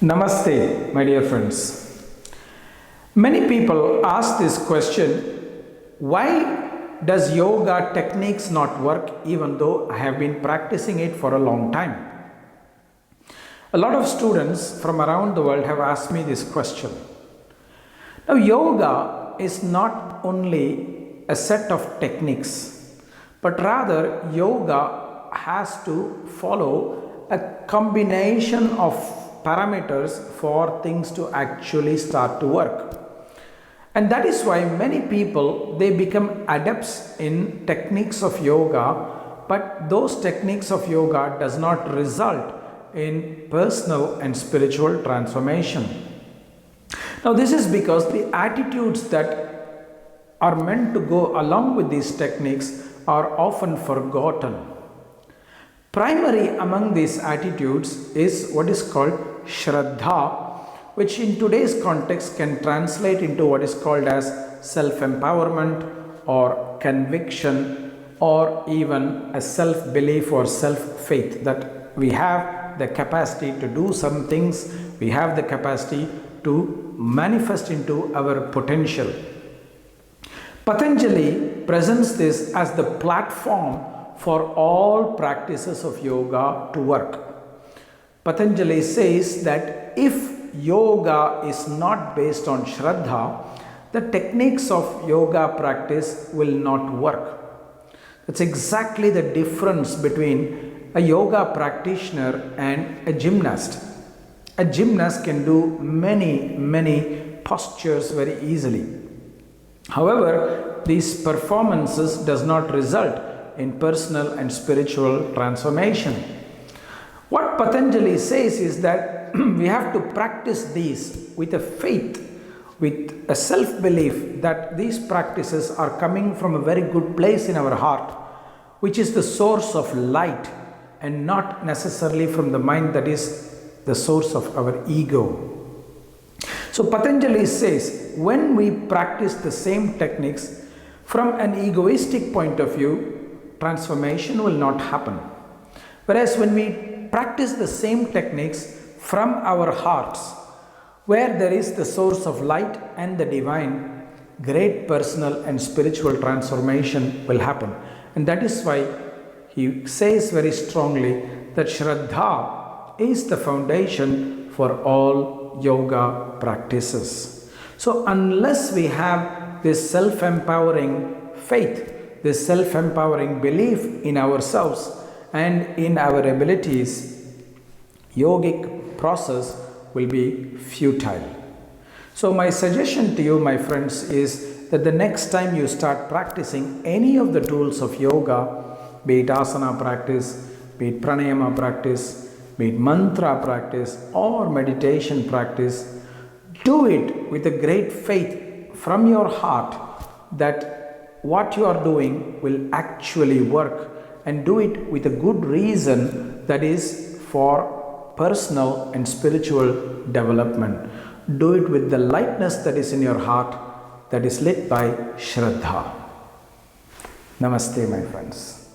Namaste, my dear friends. Many people ask this question, why does yoga techniques not work even though I have been practicing it for a long time? A lot of students from around the world have asked me this question. Now, yoga is not only a set of techniques, but rather yoga has to follow a combination of parameters for things to actually start to work. And that is why many people, they become adepts in techniques of yoga, but those techniques of yoga does not result in personal and spiritual transformation. Now this is because the attitudes that are meant to go along with these techniques are often forgotten. Primary among these attitudes is what is called Sraddha, which in today's context can translate into what is called as self-empowerment or conviction or even a self-belief or self-faith, that we have the capacity to do some things, we have the capacity to manifest into our potential. Patanjali presents this as the platform for all practices of yoga to work. Patanjali says that if yoga is not based on Shraddha, the techniques of yoga practice will not work. That's exactly the difference between a yoga practitioner and a gymnast. A gymnast can do many postures very easily. However, these performances does not result in personal and spiritual transformation. What Patanjali says is that we have to practice these with a faith, with a self-belief that these practices are coming from a very good place in our heart, which is the source of light, and not necessarily from the mind that is the source of our ego. So Patanjali says, when we practice the same techniques from an egoistic point of view, transformation will not happen. Whereas when we practice the same techniques from our hearts, where there is the source of light and the divine, great personal and spiritual transformation will happen. And that is why he says very strongly that Shraddha is the foundation for all yoga practices. So unless we have this self-empowering faith, this self-empowering belief in ourselves and in our abilities, yogic process will be futile. So my suggestion to you, my friends, is that the next time you start practicing any of the tools of yoga, be it asana practice, be it pranayama practice, be it mantra practice or meditation practice, do it with a great faith from your heart that what you are doing will actually work, and do it with a good reason, that is for personal and spiritual development. Do it with the lightness that is in your heart, that is lit by Shraddha. Namaste, my friends.